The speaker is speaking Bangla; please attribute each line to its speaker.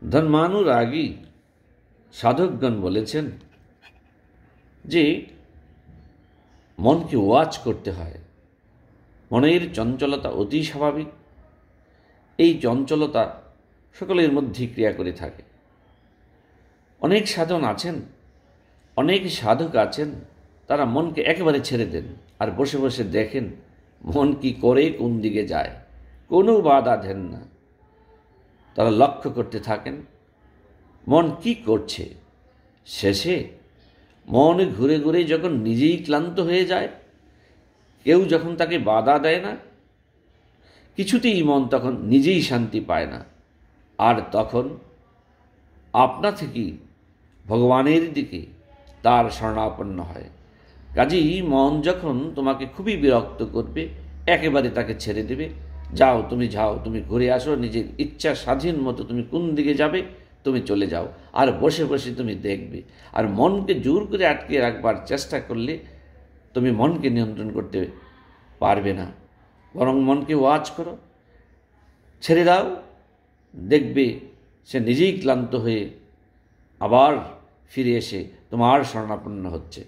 Speaker 1: ধর্মানুরাগী সাধকগণ বলেছেন যে মনকে ওয়াচ করতে হয়। মনের চঞ্চলতা অতি স্বাভাবিক। এই চঞ্চলতা সকলের মধ্যেই ক্রিয়া করে থাকে। অনেক সাধন আছেন, অনেক সাধক আছেন, তারা মনকে একেবারে ছেড়ে দেন আর বসে বসে দেখেন মন কি করে, কোন দিকে যায়, কোনো বাধা দেন না। তারা লক্ষ্য করতে থাকেন মন কি করছে। শেষে মন ঘুরে ঘুরে যখন নিজেই ক্লান্ত হয়ে যায়, কেউ যখন তাকে বাধা দেয় না, কিছুতেই মন তখন নিজেই শান্তি পায় না, আর তখন আপনা থেকেই ভগবানের দিকে তার শরণাপন্ন হয়। কাজেই মন যখন তোমাকে খুবই বিরক্ত করবে, একেবারে তাকে ছেড়ে দেবে। যাও, তুমি যাও, তুমি ঘুরে আসো, নিজের ইচ্ছা স্বাধীন মতো তুমি কোন দিকে যাবে তুমি চলে যাও, আর বসে বসে তুমি দেখবে। আর মনকে জোর করে আটকে রাখবার চেষ্টা করলে তুমি মনকে নিয়ন্ত্রণ করতে পারবে না। বরং মনকে ওয়াচ করো, ছেড়ে দাও, দেখবে সে নিজেই ক্লান্ত হয়ে আবার ফিরে এসে তোমার শরণাপন্ন হচ্ছে।